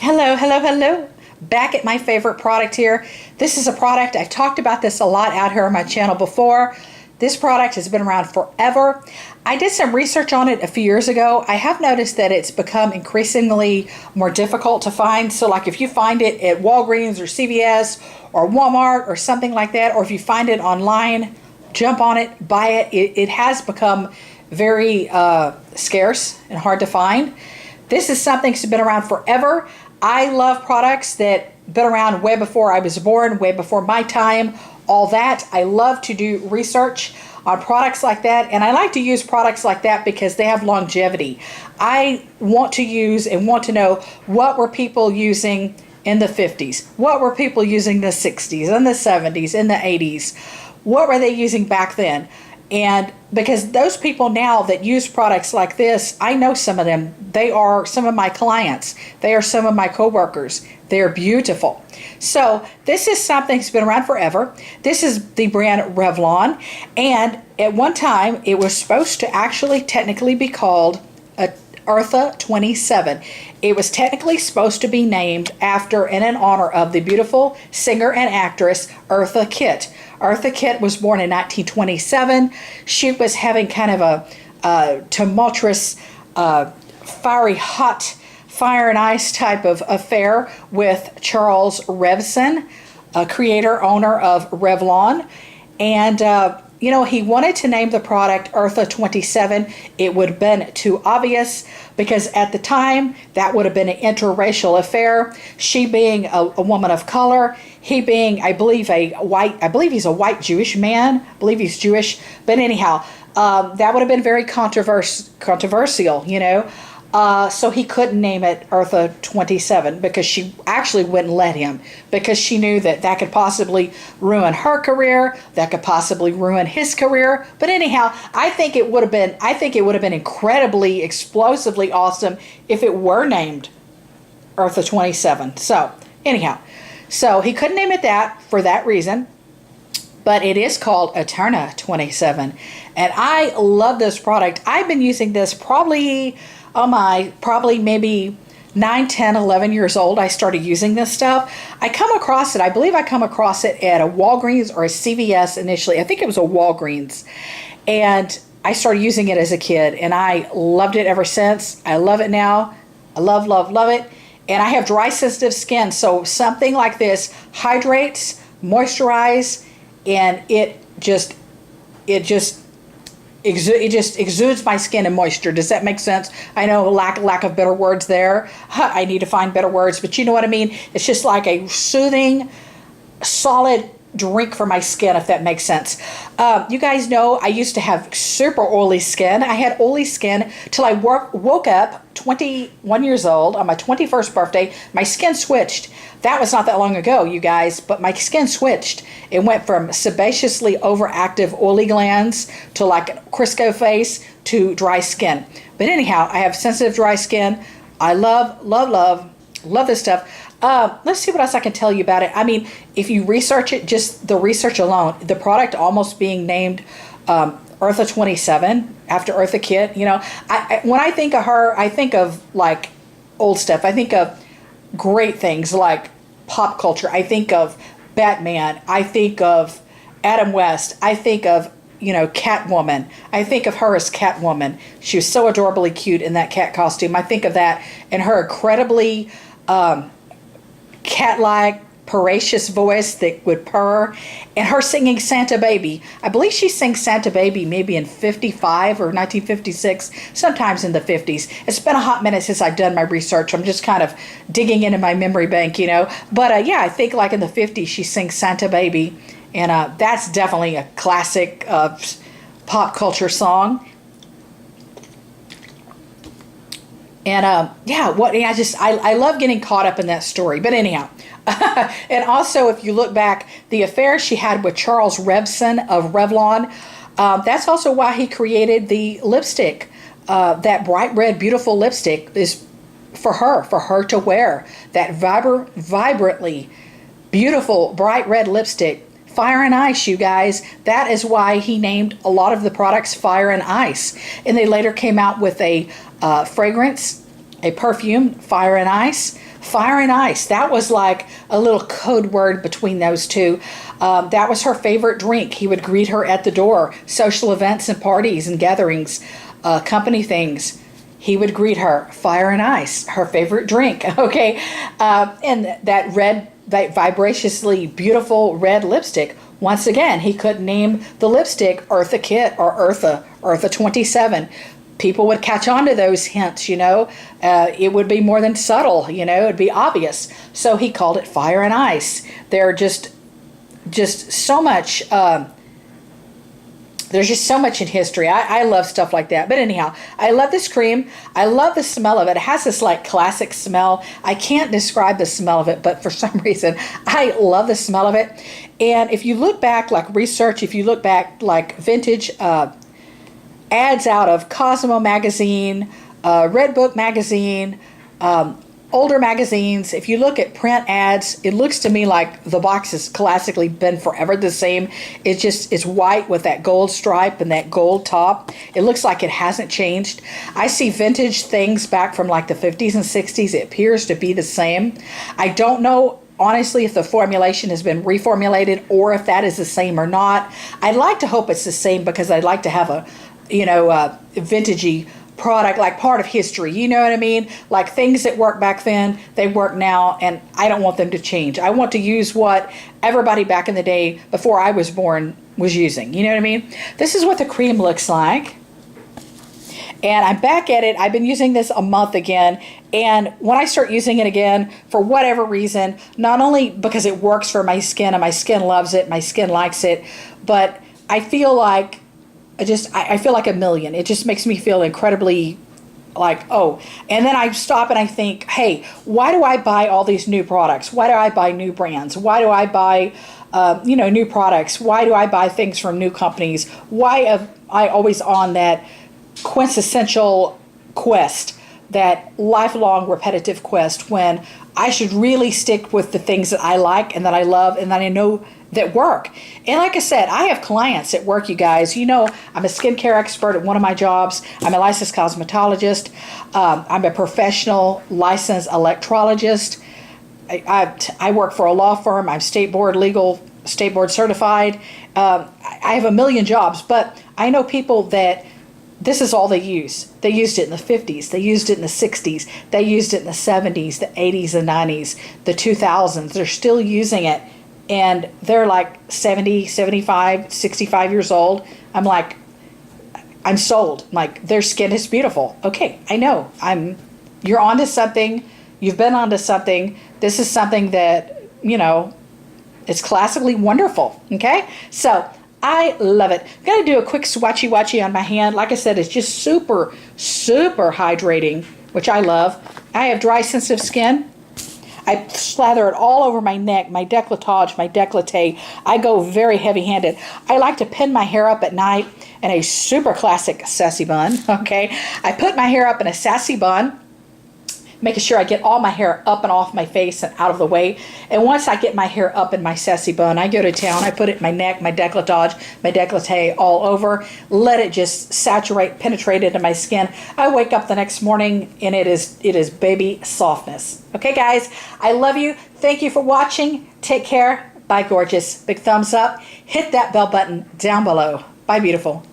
Hello, hello, hello. Back at my favorite product here. This is a product, I've talked about this a lot out here on my channel before. This product has been around forever. I did some research on it a few years ago. I have noticed that it's become increasingly more difficult to find. So like if you find it at Walgreens or CVS or Walmart or something like that, or if you find it online, jump on it, buy it. It has become very scarce and hard to find. This is something that's been around forever. I love products that been around way before I was born, way before my time, all that. I love to do research on products like that, and I like to use products like that because they have longevity. I want to use and want to know what were people using in the 50s, what were people using in the 60s, in the 70s, in the 80s, what were they using back then? And because those people now that use products like this, I know some of them. They are some of my clients. They are some of my coworkers. They're beautiful. So this is something that's been around forever. This is the brand Revlon. And at one time, it was supposed to actually technically be called Eartha 27. It was technically supposed to be named after and in honor of the beautiful singer and actress Eartha Kitt. Eartha Kitt was born in 1927. She was having kind of a tumultuous, fiery hot, fire and ice type of affair with Charles Revson, a creator, owner of Revlon. And you know, he wanted to name the product Eartha 27. It would have been too obvious because at the time that would have been an interracial affair. She being a woman of color, he being, I believe he's a white Jewish man. I believe he's Jewish. But anyhow, that would have been very controversial, you know. So he couldn't name it Eartha 27 because she actually wouldn't let him, because she knew that that could possibly ruin her career, that could possibly ruin his career. But anyhow, I think it would have been incredibly explosively awesome if it were named Eartha 27. So anyhow, so he couldn't name it that for that reason. But it is called Eterna 27. And I love this product. I've been using this probably maybe 9, 10, 11 years old. I started using this stuff. I believe I come across it at a Walgreens or a CVS initially. I think it was a Walgreens. And I started using it as a kid, and I loved it ever since. I love it now. I love, love, love it. And I have dry, sensitive skin, so something like this hydrates, moisturizes, and it just exudes my skin and moisture. Does that make sense? I know lack of better words there. I need to find better words, but you know what I mean? It's just like a soothing, solid drink for my skin, if that makes sense. You guys know I used to have super oily skin. I had oily skin till I woke up 21 years old on my 21st birthday. My skin switched. That was not that long ago, you guys, but my skin switched. It went from sebaciously overactive oily glands to like a Crisco face to dry skin. But anyhow, I have sensitive dry skin. I love, love, love this stuff. Let's see what else I can tell you about it. I mean, if you research it, just the research alone, the product almost being named Eartha 27 after Eartha Kitt. You know, when I think of her, I think of like old stuff. I think of great things like pop culture. I think of Batman. I think of Adam West. I think of, you know, Catwoman. I think of her as Catwoman. She was so adorably cute in that cat costume. I think of that and her incredibly cat-like, peracious voice that would purr, and her singing Santa Baby. I believe she sang Santa Baby maybe in 55 or 1956, sometimes in the 50s. It's been a hot minute since I've done my research. I'm just kind of digging into my memory bank, you know. But yeah, I think like in the 50s she sings Santa Baby, and that's definitely a classic pop culture song. And yeah, I love getting caught up in that story. But anyhow, and also if you look back, the affair she had with Charles Revson of Revlon, that's also why he created the lipstick. That bright red, beautiful lipstick is for her to wear. That vibrantly beautiful, bright red lipstick. Fire and Ice, you guys. That is why he named a lot of the products Fire and Ice. And they later came out with a fragrance, a perfume, Fire and Ice. Fire and Ice. That was like a little code word between those two. That was her favorite drink. He would greet her at the door, social events and parties and gatherings, company things. He would greet her, Fire and Ice, her favorite drink. Okay, and that red, that vibraciously beautiful red lipstick. Once again, he could name the lipstick Eartha Kitt or Eartha 27. People would catch on to those hints, you know. It would be more than subtle, you know. It'd be obvious. So he called it Fire and Ice. They're just so much. There's just so much in history. I love stuff like that. But anyhow, I love this cream. I love the smell of it. It has this like classic smell. I can't describe the smell of it, but for some reason, I love the smell of it. And if you look back, like research, if you look back like vintage ads out of Cosmo magazine, Red Book magazine, older magazines, if you look at print ads, it looks to me like the box has classically been forever the same. It's white with that gold stripe and that gold top. It looks like it hasn't changed. I see vintage things back from like the 50s and 60s. It appears to be the same. I don't know honestly if the formulation has been reformulated or if that is the same or not. I'd like to hope it's the same because I'd like to have a vintagey product, like part of history, you know what I mean? Like things that work back then, they work now, and I don't want them to change. I want to use what everybody back in the day before I was born was using, you know what I mean? This is what the cream looks like. And I'm back at it. I've been using this a month again, and when I start using it again, for whatever reason, not only because it works for my skin and my skin loves it, my skin likes it, but I feel like I feel like a million. It just makes me feel incredibly like, oh. And then I stop and I think, hey, why do I buy all these new products? Why do I buy new brands? Why do I buy, new products? Why do I buy things from new companies? Why am I always on that quintessential quest, that lifelong repetitive quest, when I should really stick with the things that I like and that I love and that I know that work? And like I said, I have clients at work, you guys. You know, I'm a skincare expert at one of my jobs. I'm a licensed cosmetologist. I'm a professional licensed electrologist. I work for a law firm. I'm state board certified. I have a million jobs, but I know people that this is all they use. They used it in the 50s. They used it in the 60s. They used it in the 70s, the 80s, the 90s, the 2000s. They're still using it. And they're like 70, 75, 65 years old. I'm like, I'm sold. Like, their skin is beautiful. Okay, I know. You're onto something. You've been onto something. This is something that, it's classically wonderful. Okay? So, I love it. I'm going to do a quick swatchy on my hand. Like I said, it's just super, super hydrating, which I love. I have dry, sensitive skin. I slather it all over my neck, my décolletage, my décolleté. I go very heavy-handed. I like to pin my hair up at night in a super classic sassy bun, okay? I put my hair up in a sassy bun, making sure I get all my hair up and off my face and out of the way. And once I get my hair up in my sassy bun, I go to town. I put it in my neck, my décolletage, my décolleté all over. Let it just saturate, penetrate into my skin. I wake up the next morning and it is baby softness. Okay, guys, I love you. Thank you for watching. Take care. Bye, gorgeous. Big thumbs up. Hit that bell button down below. Bye, beautiful.